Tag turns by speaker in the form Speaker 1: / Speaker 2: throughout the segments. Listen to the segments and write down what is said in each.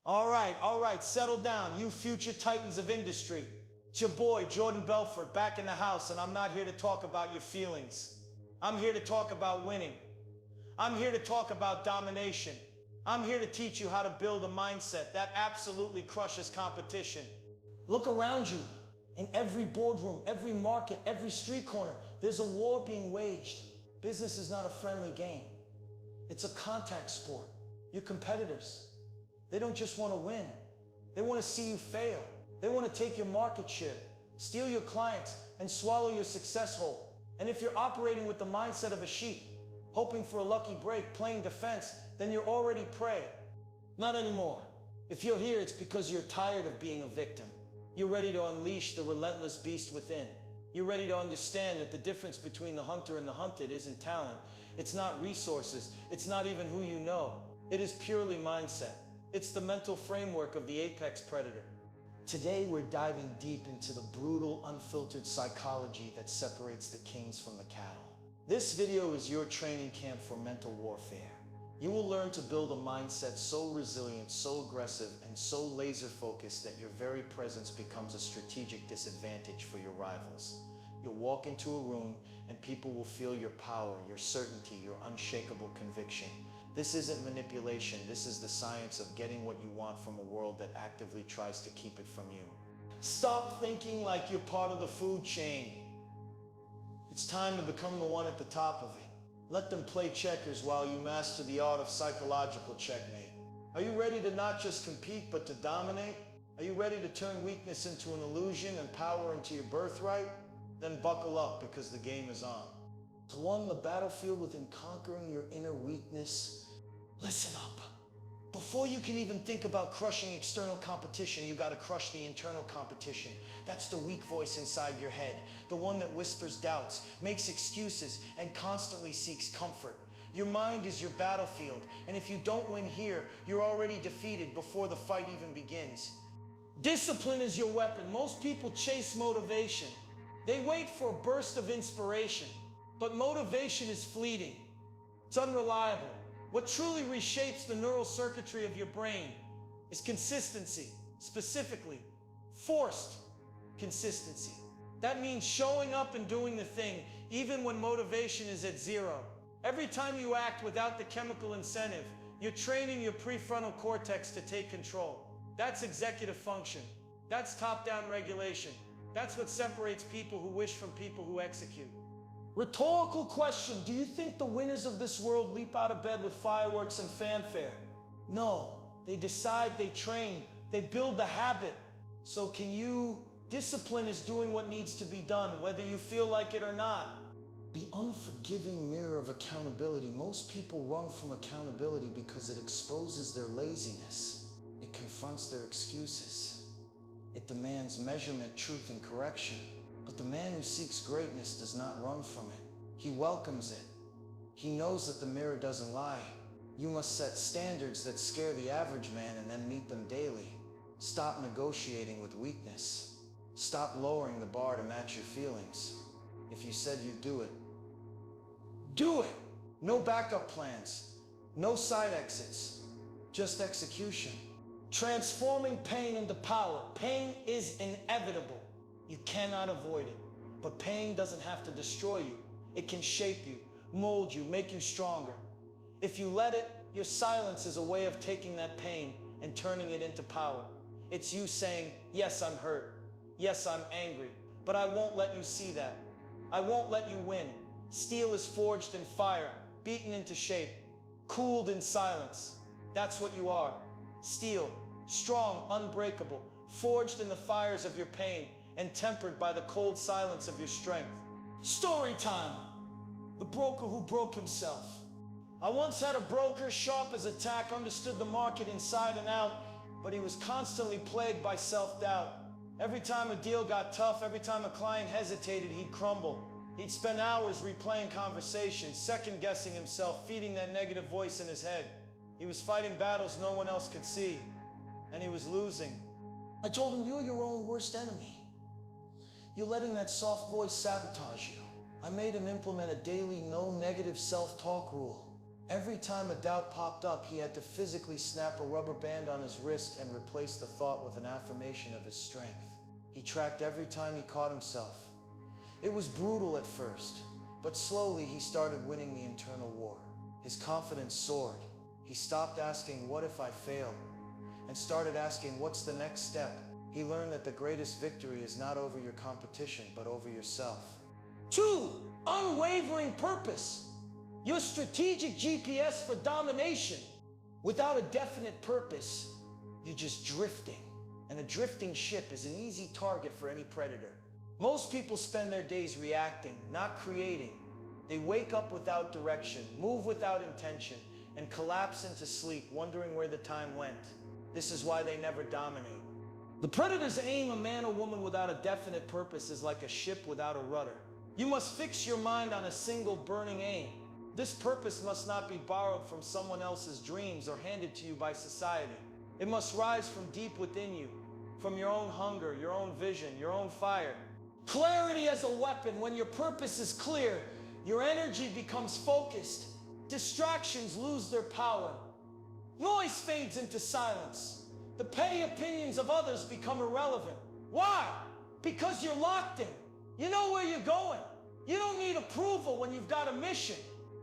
Speaker 1: All right, settle down, you future titans of industry. It's your boy, Jordan Belfort, back in the house, and I'm not here to talk about your feelings. I'm here to talk about winning. I'm here to talk about domination. I'm here to teach you how to build a mindset that absolutely crushes competition. Look around you. In every boardroom, every market, every street corner, there's a war being waged. Business is not a friendly game. It's a contact sport. Your competitors, they don't just want to win. They want to see you fail. They want to take your market share, steal your clients, and swallow your success whole. And if you're operating with the mindset of a sheep, hoping for a lucky break, playing defense, then you're already prey. Not anymore. If you're here, it's because you're tired of being a victim. You're ready to unleash the relentless beast within. You're ready to understand that the difference between the hunter and the hunted isn't talent. It's not resources. It's not even who you know. It is purely mindset. It's the mental framework of the apex predator. Today, we're diving deep into the brutal, unfiltered psychology that separates the kings from the cattle. This video is your training camp for mental warfare. You will learn to build a mindset so resilient, so aggressive, and so laser-focused that your very presence becomes a strategic disadvantage for your rivals. You'll walk into a room and people will feel your power, your certainty, your unshakable conviction. This isn't manipulation. This is the science of getting what you want from a world that actively tries to keep it from you. Stop thinking like you're part of the food chain. It's time to become the one at the top of it. Let them play checkers while you master the art of psychological checkmate. Are you ready to not just compete, but to dominate? Are you ready to turn weakness into an illusion and power into your birthright? Then buckle up, because the game is on. To won the battlefield within conquering your inner weakness, listen up. Before you can even think about crushing external competition, you gotta crush the internal competition. That's the weak voice inside your head, the one that whispers doubts, makes excuses, and constantly seeks comfort. Your mind is your battlefield, and if you don't win here, you're already defeated before the fight even begins. Discipline is your weapon. Most people chase motivation. They wait for a burst of inspiration, but motivation is fleeting. It's unreliable. What truly reshapes the neural circuitry of your brain is consistency, specifically forced consistency. That means showing up and doing the thing, even when motivation is at zero. Every time you act without the chemical incentive, you're training your prefrontal cortex to take control. That's executive function. That's top-down regulation. That's what separates people who wish from people who execute. Rhetorical question: do you think the winners of this world leap out of bed with fireworks and fanfare? No, they decide, they train, they build the habit. So can you? Discipline is doing what needs to be done, whether you feel like it or not. The unforgiving mirror of accountability. Most people run from accountability because it exposes their laziness. It confronts their excuses. It demands measurement, truth, and correction. But the man who seeks greatness does not run from it. He welcomes it. He knows that the mirror doesn't lie. You must set standards that scare the average man and then meet them daily. Stop negotiating with weakness. Stop lowering the bar to match your feelings. If you said you'd do it, do it! No backup plans, no side exits, just execution. Transforming pain into power. Pain is inevitable. You cannot avoid it. But pain doesn't have to destroy you. It can shape you, mold you, make you stronger. If you let it, your silence is a way of taking that pain and turning it into power. It's you saying, yes, I'm hurt. Yes, I'm angry. But I won't let you see that. I won't let you win. Steel is forged in fire, beaten into shape, cooled in silence. That's what you are. Steel, strong, unbreakable, forged in the fires of your pain and tempered by the cold silence of your strength. Story time. The broker who broke himself. I once had a broker, sharp as a tack, understood the market inside and out, but he was constantly plagued by self-doubt. Every time a deal got tough, every time a client hesitated, he'd crumble. He'd spend hours replaying conversations, second-guessing himself, feeding that negative voice in his head. He was fighting battles no one else could see, and he was losing. I told him, you're your own worst enemy. You're letting that soft voice sabotage you. I made him implement a daily no negative self-talk rule. Every time a doubt popped up, he had to physically snap a rubber band on his wrist and replace the thought with an affirmation of his strength. He tracked every time he caught himself. It was brutal at first, but slowly he started winning the internal war. His confidence soared. He stopped asking, "What if I fail?" and started asking, "What's the next step?" He learned that the greatest victory is not over your competition, but over yourself. 2. Unwavering purpose. Your strategic GPS for domination. Without a definite purpose, you're just drifting. And a drifting ship is an easy target for any predator. Most people spend their days reacting, not creating. They wake up without direction, move without intention, and collapse into sleep, wondering where the time went. This is why they never dominate. The predator's aim, a man or woman without a definite purpose, is like a ship without a rudder. You must fix your mind on a single burning aim. This purpose must not be borrowed from someone else's dreams or handed to you by society. It must rise from deep within you, from your own hunger, your own vision, your own fire. Clarity as a weapon. When your purpose is clear, your energy becomes focused. Distractions lose their power. Noise fades into silence. The petty opinions of others become irrelevant. Why? Because you're locked in. You know where you're going. You don't need approval when you've got a mission.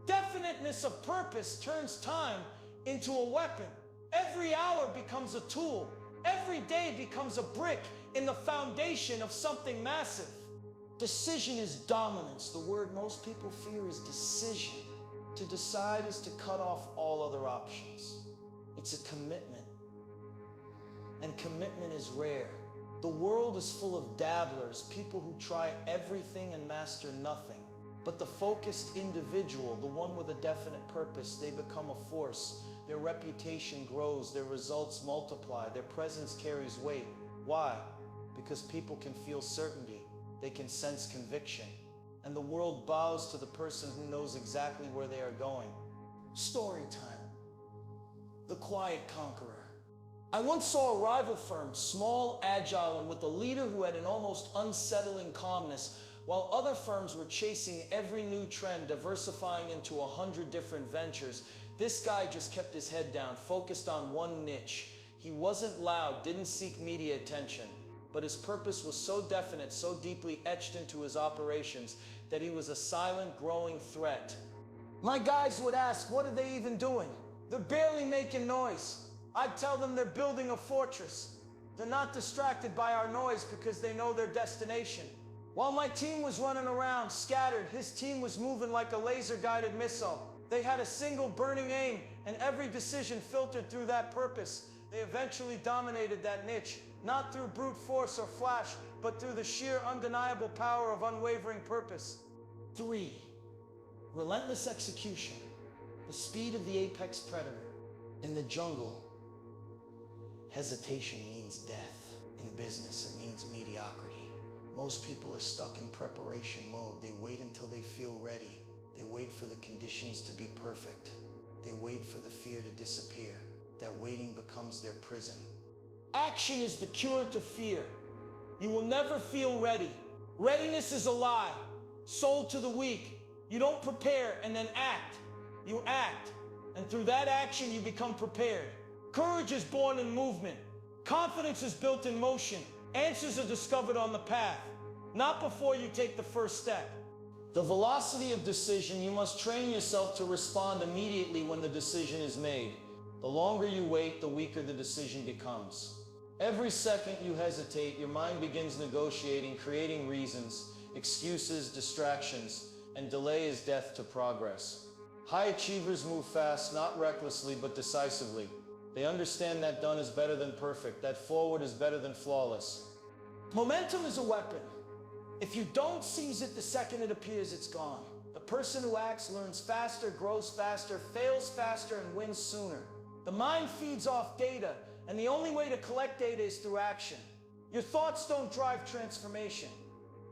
Speaker 1: Definiteness of purpose turns time into a weapon. Every hour becomes a tool. Every day becomes a brick in the foundation of something massive. Decision is dominance. The word most people fear is decision. To decide is to cut off all other options. It's a commitment. And commitment is rare. The world is full of dabblers, people who try everything and master nothing. But the focused individual, the one with a definite purpose, they become a force. Their reputation grows, their results multiply, their presence carries weight. Why? Because people can feel certainty, they can sense conviction, and the world bows to the person who knows exactly where they are going. Story time. The quiet conqueror. I once saw a rival firm, small, agile, and with a leader who had an almost unsettling calmness, while other firms were chasing every new trend, diversifying into 100 different ventures. This guy just kept his head down, focused on one niche. He wasn't loud, didn't seek media attention, but his purpose was so definite, so deeply etched into his operations, that he was a silent, growing threat. My guys would ask, what are they even doing? They're barely making noise. I'd tell them they're building a fortress. They're not distracted by our noise because they know their destination. While my team was running around, scattered, his team was moving like a laser-guided missile. They had a single burning aim, and every decision filtered through that purpose. They eventually dominated that niche, not through brute force or flash, but through the sheer undeniable power of unwavering purpose. 3. Relentless execution. The speed of the apex predator. In the jungle, hesitation means death. In business, it means mediocrity. Most people are stuck in preparation mode. They wait until they feel ready. They wait for the conditions to be perfect. They wait for the fear to disappear. That waiting becomes their prison. Action is the cure to fear. You will never feel ready. Readiness is a lie, sold to the weak. You don't prepare and then act. You act, and through that action you become prepared. Courage is born in movement. Confidence is built in motion. Answers are discovered on the path, not before you take the first step. The velocity of decision, you must train yourself to respond immediately when the decision is made. The longer you wait, the weaker the decision becomes. Every second you hesitate, your mind begins negotiating, creating reasons, excuses, distractions, and delay is death to progress. High achievers move fast, not recklessly, but decisively. They understand that done is better than perfect, that forward is better than flawless. Momentum is a weapon. If you don't seize it the second it appears, it's gone. The person who acts learns faster, grows faster, fails faster, and wins sooner. The mind feeds off data, and the only way to collect data is through action. Your thoughts don't drive transformation.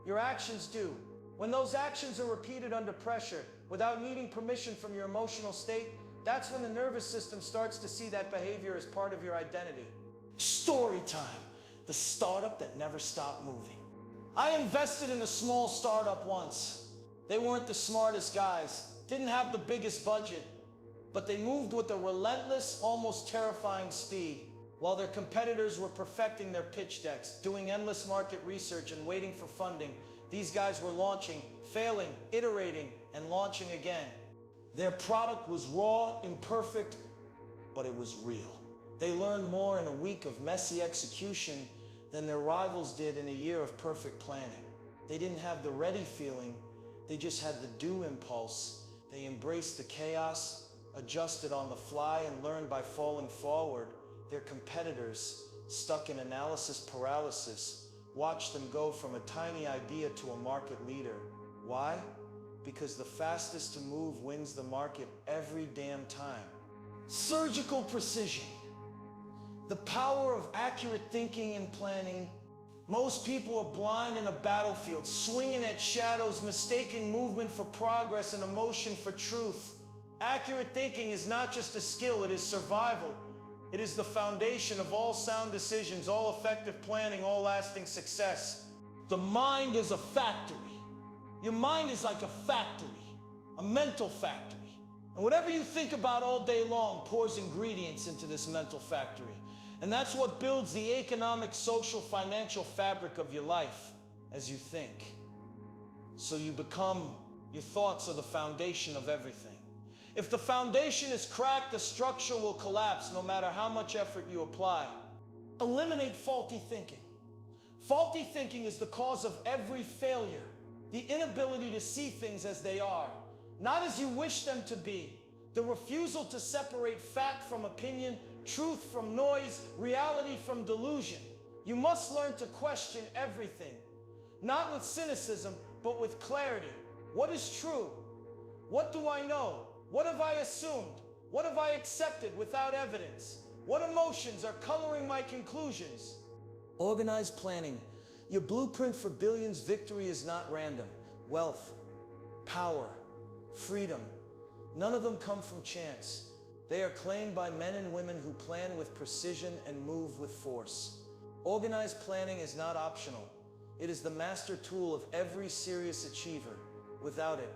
Speaker 1: Your actions do. When those actions are repeated under pressure, without needing permission from your emotional state, that's when the nervous system starts to see that behavior as part of your identity. Story time. The startup that never stopped moving. I invested in a small startup once. They weren't the smartest guys, didn't have the biggest budget, But they moved with a relentless, almost terrifying speed. While their competitors were perfecting their pitch decks, doing endless market research and waiting for funding, these guys were launching, failing, iterating, and launching again. Their product was raw, imperfect, but it was real. They learned more in a week of messy execution than their rivals did in a year of perfect planning. They didn't have the ready feeling, they just had the do impulse. They embraced the chaos, adjusted on the fly, and learned by falling forward. Their competitors, stuck in analysis paralysis, watched them go from a tiny idea to a market leader. Why? Because the fastest to move wins the market every damn time. Surgical precision. The power of accurate thinking and planning. Most people are blind in a battlefield, swinging at shadows, mistaking movement for progress and emotion for truth. Accurate thinking is not just a skill, it is survival. It is the foundation of all sound decisions, all effective planning, all lasting success. The mind is a factory. Your mind is like a factory, a mental factory. And whatever you think about all day long pours ingredients into this mental factory. And that's what builds the economic, social, financial fabric of your life as you think. So you become, your thoughts are the foundation of everything. If the foundation is cracked, the structure will collapse no matter how much effort you apply. Eliminate faulty thinking. Faulty thinking is the cause of every failure. The inability to see things as they are, not as you wish them to be. The refusal to separate fact from opinion, truth from noise, reality from delusion. You must learn to question everything, not with cynicism, but with clarity. What is true? What do I know? What have I assumed? What have I accepted without evidence? What emotions are coloring my conclusions? Organized planning. Your blueprint for billions. Victory is not random. Wealth, power, freedom, none of them come from chance. They are claimed by men and women who plan with precision and move with force. Organized planning is not optional. It is the master tool of every serious achiever. Without it,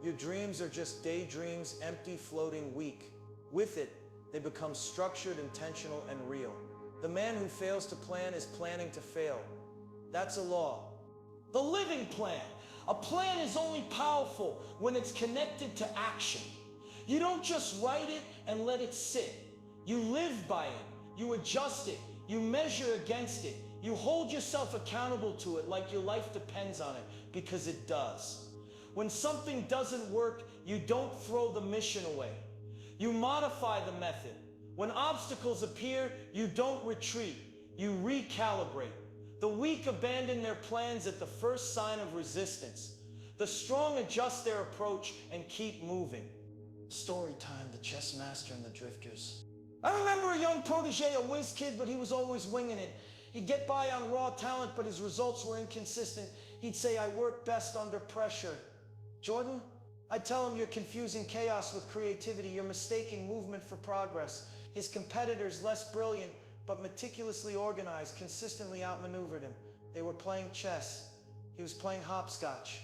Speaker 1: your dreams are just daydreams, empty, floating, weak. With it, they become structured, intentional, and real. The man who fails to plan is planning to fail. That's a law. The living plan. A plan is only powerful when it's connected to action. You don't just write it and let it sit. You live by it. You adjust it. You measure against it. You hold yourself accountable to it like your life depends on it, because it does. When something doesn't work, you don't throw the mission away. You modify the method. When obstacles appear, you don't retreat. You recalibrate. The weak abandon their plans at the first sign of resistance. The strong adjust their approach and keep moving. Story time, the chess master and the drifters. I remember a young protege, a whiz kid, but he was always winging it. He'd get by on raw talent, but his results were inconsistent. He'd say, "I work best under pressure." Jordan, I'd tell him, "You're confusing chaos with creativity. You're mistaking movement for progress." His competitors, less brilliant, but meticulously organized, consistently outmaneuvered him. They were playing chess. He was playing hopscotch.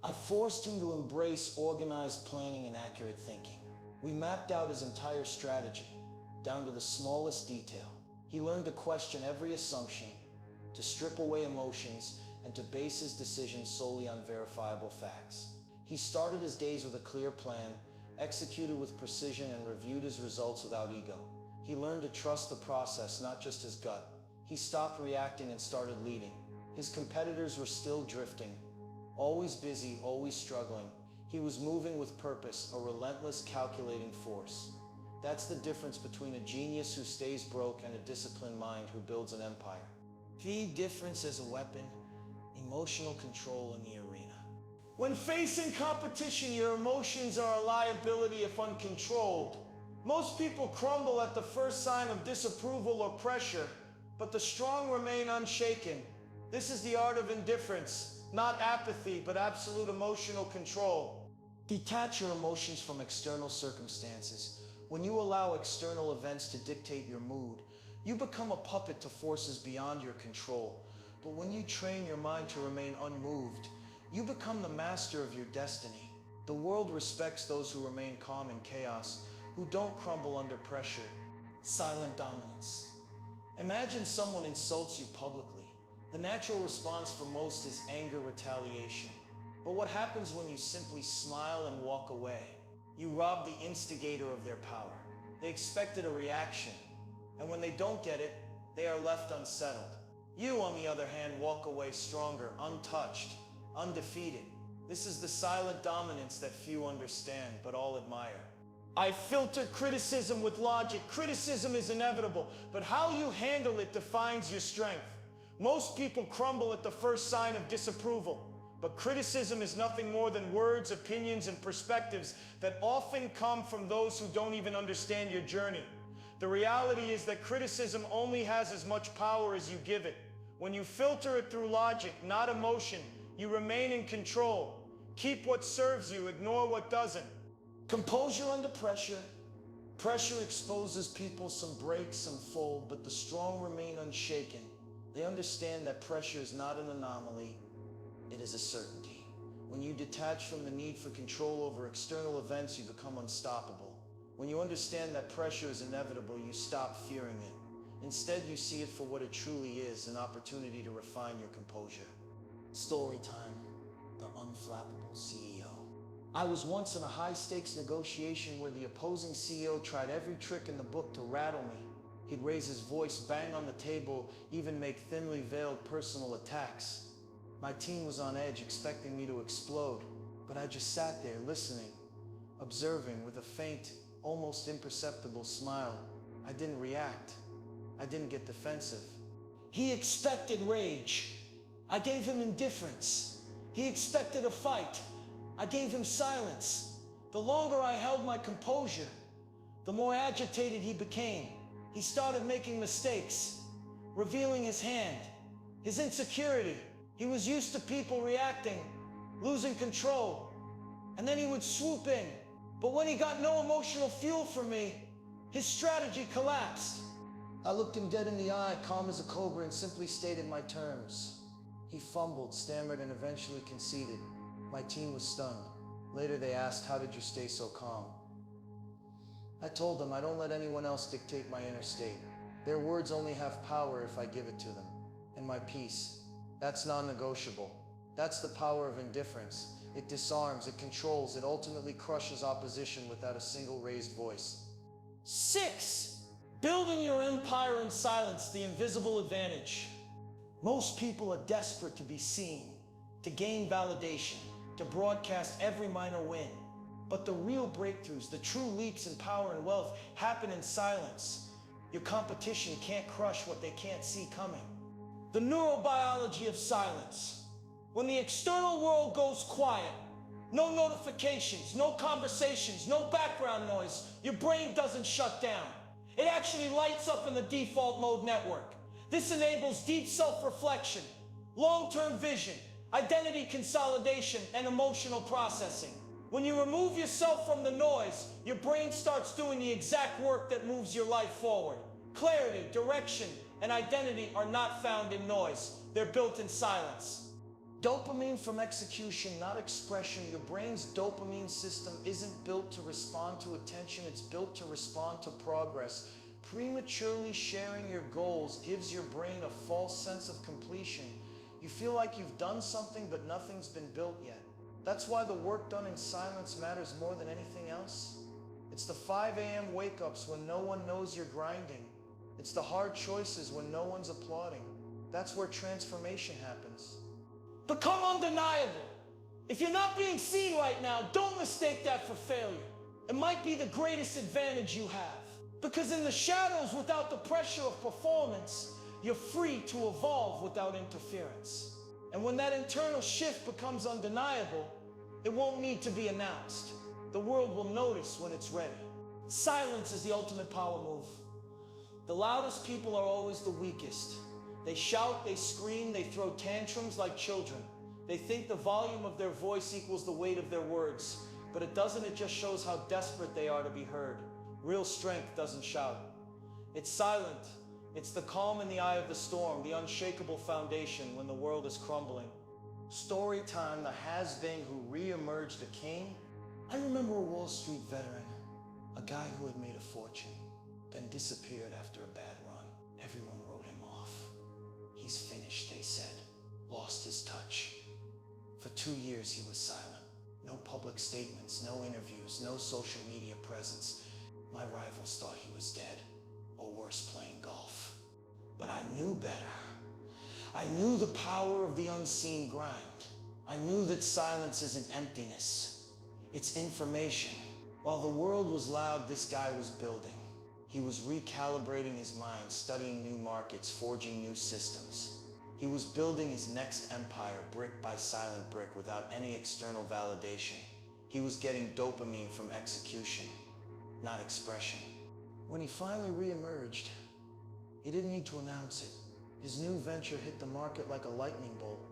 Speaker 1: I forced him to embrace organized planning and accurate thinking. We mapped out his entire strategy, down to the smallest detail. He learned to question every assumption, to strip away emotions, and to base his decisions solely on verifiable facts. He started his days with a clear plan, executed with precision, and reviewed his results without ego. He learned to trust the process, not just his gut. He stopped reacting and started leading. His competitors were still drifting, always busy, always struggling. He was moving with purpose, a relentless, calculating force. That's the difference between a genius who stays broke and a disciplined mind who builds an empire. Key difference as a weapon: emotional control in the arena. When facing competition, your emotions are a liability if uncontrolled. Most people crumble at the first sign of disapproval or pressure, but the strong remain unshaken. This is the art of indifference, not apathy, but absolute emotional control. Detach your emotions from external circumstances. When you allow external events to dictate your mood, you become a puppet to forces beyond your control. But when you train your mind to remain unmoved, you become the master of your destiny. The world respects those who remain calm in chaos, who don't crumble under pressure. Silent dominance. Imagine someone insults you publicly. The natural response for most is anger, retaliation. But what happens when you simply smile and walk away? You rob the instigator of their power. They expected a reaction, and when they don't get it, they are left unsettled. You, on the other hand, walk away stronger, untouched, undefeated. This is the silent dominance that few understand, but all admire. I filter criticism with logic. Criticism is inevitable, but how you handle it defines your strength. Most people crumble at the first sign of disapproval, but criticism is nothing more than words, opinions, and perspectives that often come from those who don't even understand your journey. The reality is that criticism only has as much power as you give it. When you filter it through logic, not emotion, you remain in control. Keep what serves you, ignore what doesn't. Composure under pressure. Pressure exposes people, some break, some fold, but the strong remain unshaken. They understand that pressure is not an anomaly, it is a certainty. When you detach from the need for control over external events, you become unstoppable. When you understand that pressure is inevitable, you stop fearing it. Instead, you see it for what it truly is, an opportunity to refine your composure. Story time. The unflappable CEO. I was once in a high-stakes negotiation where the opposing CEO tried every trick in the book to rattle me. He'd raise his voice, bang on the table, even make thinly veiled personal attacks. My team was on edge, expecting me to explode, but I just sat there listening, observing with a faint, almost imperceptible smile. I didn't react. I didn't get defensive. He expected rage. I gave him indifference. He expected a fight. I gave him silence. The longer I held my composure, the more agitated he became. He started making mistakes, revealing his hand, his insecurity. He was used to people reacting, losing control, and then he would swoop in. But when he got no emotional fuel from me, his strategy collapsed. I looked him dead in the eye, calm as a cobra, and simply stated my terms. He fumbled, stammered, and eventually conceded. My team was stunned. Later they asked, "How did you stay so calm?" I told them I don't let anyone else dictate my inner state. Their words only have power if I give it to them. And my peace, that's non-negotiable. That's the power of indifference. It disarms, it controls, it ultimately crushes opposition without a single raised voice. 6. Building your empire in silence, the invisible advantage. Most people are desperate to be seen, to gain validation, to broadcast every minor win. But the real breakthroughs, the true leaps in power and wealth, happen in silence. Your competition can't crush what they can't see coming. The neurobiology of silence. When the external world goes quiet, no notifications, no conversations, no background noise, your brain doesn't shut down. It actually lights up in the default mode network. This enables deep self-reflection, long-term vision, identity consolidation, and emotional processing. When you remove yourself from the noise, your brain starts doing the exact work that moves your life forward. Clarity, direction, and identity are not found in noise. They're built in silence. Dopamine from execution, not expression. Your brain's dopamine system isn't built to respond to attention, it's built to respond to progress. Prematurely sharing your goals gives your brain a false sense of completion. You feel like you've done something, but nothing's been built yet. That's why the work done in silence matters more than anything else. It's the 5 a.m. wake-ups when no one knows you're grinding. It's the hard choices when no one's applauding. That's where transformation happens. Become undeniable. If you're not being seen right now, don't mistake that for failure. It might be the greatest advantage you have. Because in the shadows, without the pressure of performance, you're free to evolve without interference. And when that internal shift becomes undeniable, it won't need to be announced. The world will notice when it's ready. Silence is the ultimate power move. The loudest people are always the weakest. They shout, they scream, they throw tantrums like children. They think the volume of their voice equals the weight of their words. But it doesn't, it just shows how desperate they are to be heard. Real strength doesn't shout. It's silent. It's the calm in the eye of the storm, the unshakable foundation when the world is crumbling. Story time, the has-been who re-emerged a king. I remember a Wall Street veteran. A guy who had made a fortune, then disappeared after a bad run. Everyone wrote him off. He's finished, they said. Lost his touch. For 2 years he was silent. No public statements, no interviews, no social media presence. My rivals thought he was dead, or worse, playing golf. But I knew better. I knew the power of the unseen grind. I knew that silence isn't emptiness. It's information. While the world was loud, this guy was building. He was recalibrating his mind, studying new markets, forging new systems. He was building his next empire, brick by silent brick, without any external validation. He was getting dopamine from execution, not expression. When he finally re-emerged, he didn't need to announce it. His new venture hit the market like a lightning bolt,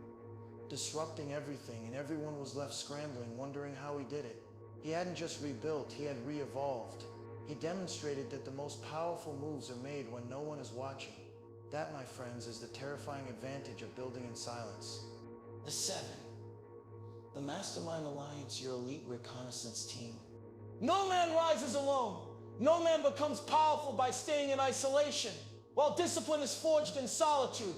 Speaker 1: disrupting everything, and everyone was left scrambling, wondering how he did it. He hadn't just rebuilt, he had re-evolved. He demonstrated that the most powerful moves are made when no one is watching. That, my friends, is the terrifying advantage of building in silence. The 7. The Mastermind Alliance, your elite reconnaissance team. No man rises alone. No man becomes powerful by staying in isolation, while discipline is forged in solitude.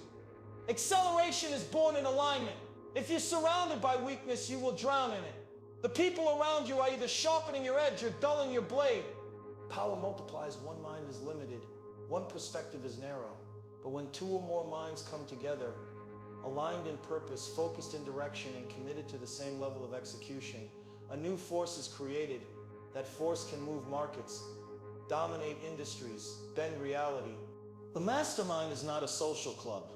Speaker 1: Acceleration is born in alignment. If you're surrounded by weakness, you will drown in it. The people around you are either sharpening your edge or dulling your blade. Power multiplies. One mind is limited. One perspective is narrow. But when 2 or more minds come together, aligned in purpose, focused in direction, and committed to the same level of execution, a new force is created. That force can move markets, dominate industries, bend reality. The Mastermind is not a social club.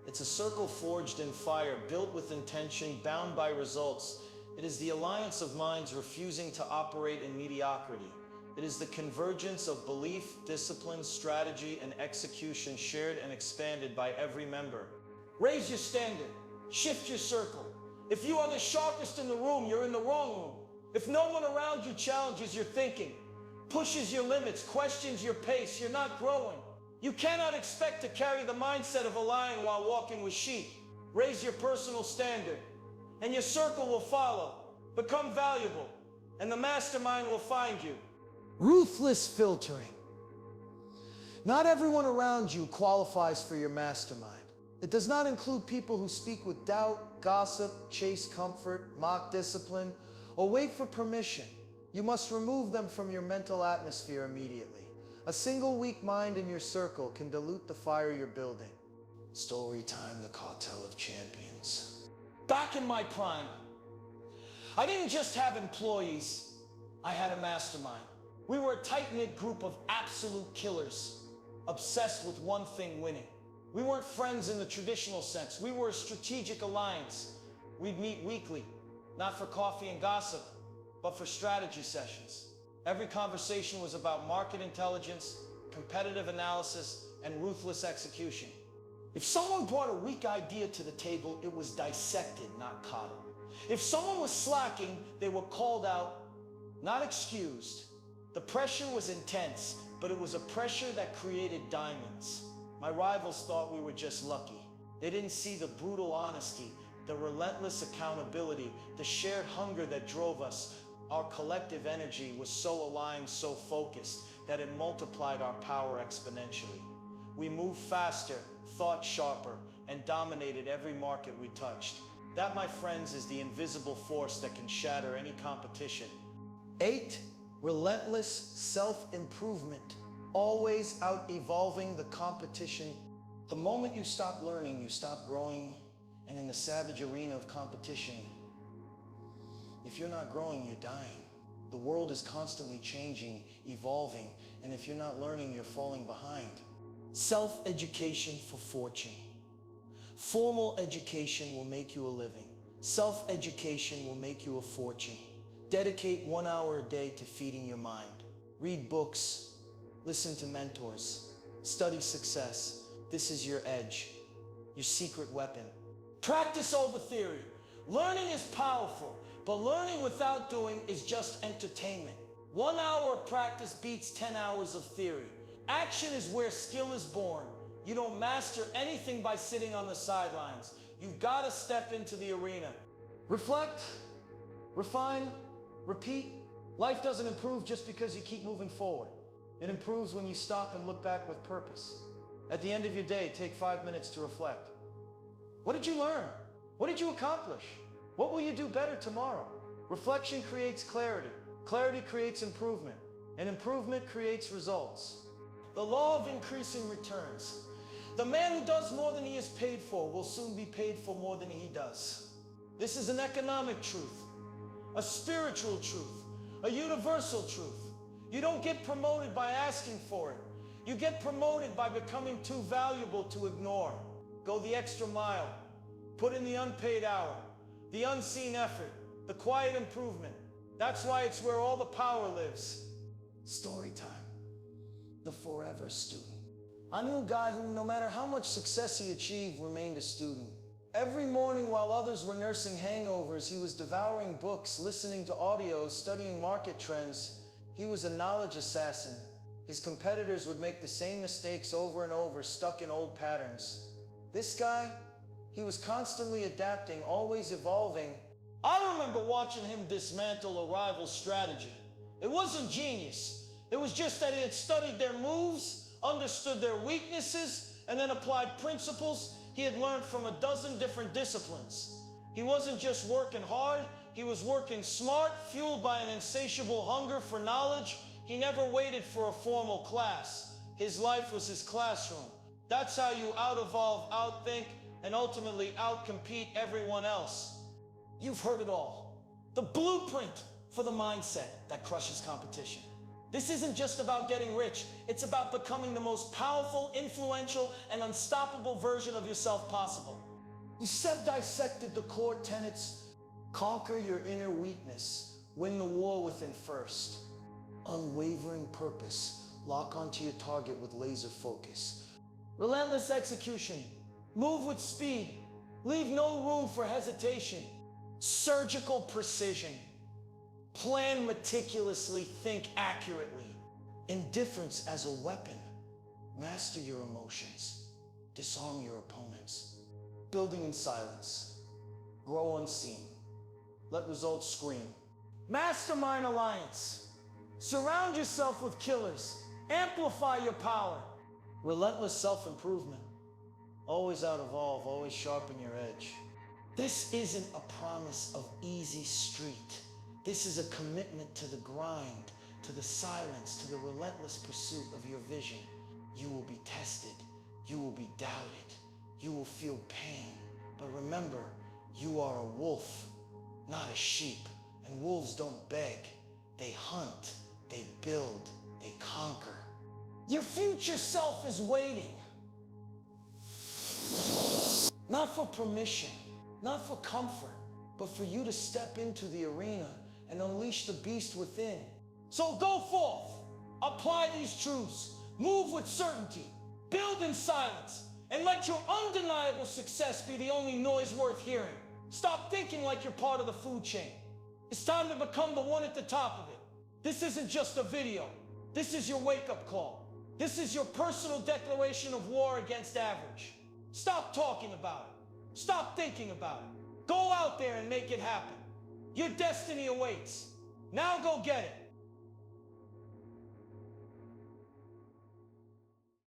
Speaker 1: It's a circle forged in fire, built with intention, bound by results. It is the alliance of minds refusing to operate in mediocrity. It is the convergence of belief, discipline, strategy, and execution, shared and expanded by every member. Raise your standard. Shift your circle. If you are the sharpest in the room, you're in the wrong room. If no one around you challenges your thinking, pushes your limits, questions your pace, you're not growing. You cannot expect to carry the mindset of a lion while walking with sheep. Raise your personal standard, and your circle will follow. Become valuable, and the mastermind will find you. Ruthless filtering. Not everyone around you qualifies for your mastermind. It does not include people who speak with doubt, gossip, chase comfort, mock discipline, or wait for permission. You must remove them from your mental atmosphere immediately. A single weak mind in your circle can dilute the fire you're building. Story time, the cartel of champions. Back in my prime, I didn't just have employees, I had a mastermind. We were a tight-knit group of absolute killers, obsessed with one thing: winning. We weren't friends in the traditional sense. We were a strategic alliance. We'd meet weekly, not for coffee and gossip, but for strategy sessions. Every conversation was about market intelligence, competitive analysis, and ruthless execution. If someone brought a weak idea to the table, it was dissected, not coddled. If someone was slacking, they were called out, not excused. The pressure was intense, but it was a pressure that created diamonds. My rivals thought we were just lucky. They didn't see the brutal honesty, the relentless accountability, the shared hunger that drove us. Our collective energy was so aligned, so focused, that it multiplied our power exponentially. We moved faster, thought sharper, and dominated every market we touched. That, my friends, is the invisible force that can shatter any competition. 8. Relentless self-improvement. Always out-evolving the competition. The moment you stop learning, you stop growing, and in the savage arena of competition, if you're not growing, you're dying. The world is constantly changing, evolving, and if you're not learning, you're falling behind. Self-education for fortune. Formal education will make you a living. Self-education will make you a fortune. Dedicate 1 hour a day to feeding your mind. Read books, listen to mentors, study success. This is your edge, your secret weapon. Practice over theory. Learning is powerful, but learning without doing is just entertainment. 1 hour of practice beats 10 hours of theory. Action is where skill is born. You don't master anything by sitting on the sidelines. You've got to step into the arena. Reflect, refine, repeat. Life doesn't improve just because you keep moving forward. It improves when you stop and look back with purpose. At the end of your day, take 5 minutes to reflect. What did you learn? What did you accomplish? What will you do better tomorrow? Reflection creates clarity. Clarity creates improvement. And improvement creates results. The law of increasing returns. The man who does more than he is paid for will soon be paid for more than he does. This is an economic truth, a spiritual truth, a universal truth. You don't get promoted by asking for it. You get promoted by becoming too valuable to ignore. Go the extra mile. Put in the unpaid hour, the unseen effort, the quiet improvement. That's why it's where all the power lives. Story time. The forever student. I knew a guy who, no matter how much success he achieved, remained a student. Every morning while others were nursing hangovers, he was devouring books, listening to audios, studying market trends. He was a knowledge assassin. His competitors would make the same mistakes over and over, stuck in old patterns. This guy, he was constantly adapting, always evolving. I remember watching him dismantle a rival's strategy. It wasn't genius. It was just that he had studied their moves, understood their weaknesses, and then applied principles he had learned from a dozen different disciplines. He wasn't just working hard, he was working smart, fueled by an insatiable hunger for knowledge. He never waited for a formal class. His life was his classroom. That's how you out-evolve, outthink, and ultimately outcompete everyone else. You've heard it all. The blueprint for the mindset that crushes competition. This isn't just about getting rich. It's about becoming the most powerful, influential, and unstoppable version of yourself possible. You've dissected the core tenets. Conquer your inner weakness. Win the war within first. Unwavering purpose. Lock onto your target with laser focus. Relentless execution. Move with speed. Leave no room for hesitation. Surgical precision. Plan meticulously, think accurately. Indifference as a weapon. Master your emotions. Disarm your opponents. Building in silence. Grow unseen. Let results scream. Mastermind alliance. Surround yourself with killers. Amplify your power. Relentless self-improvement. Always out-evolve, always sharpen your edge. This isn't a promise of easy street. This is a commitment to the grind, to the silence, to the relentless pursuit of your vision. You will be tested. You will be doubted. You will feel pain. But remember, you are a wolf, not a sheep. And wolves don't beg. They hunt. They build. They conquer. Your future self is waiting. Not for permission, not for comfort, but for you to step into the arena and unleash the beast within. So go forth, apply these truths, move with certainty, build in silence, and let your undeniable success be the only noise worth hearing. Stop thinking like you're part of the food chain. It's time to become the one at the top of it. This isn't just a video. This is your wake-up call. This is your personal declaration of war against average. Stop talking about it. Stop thinking about it. Go out there and make it happen. Your destiny awaits. Now go get it.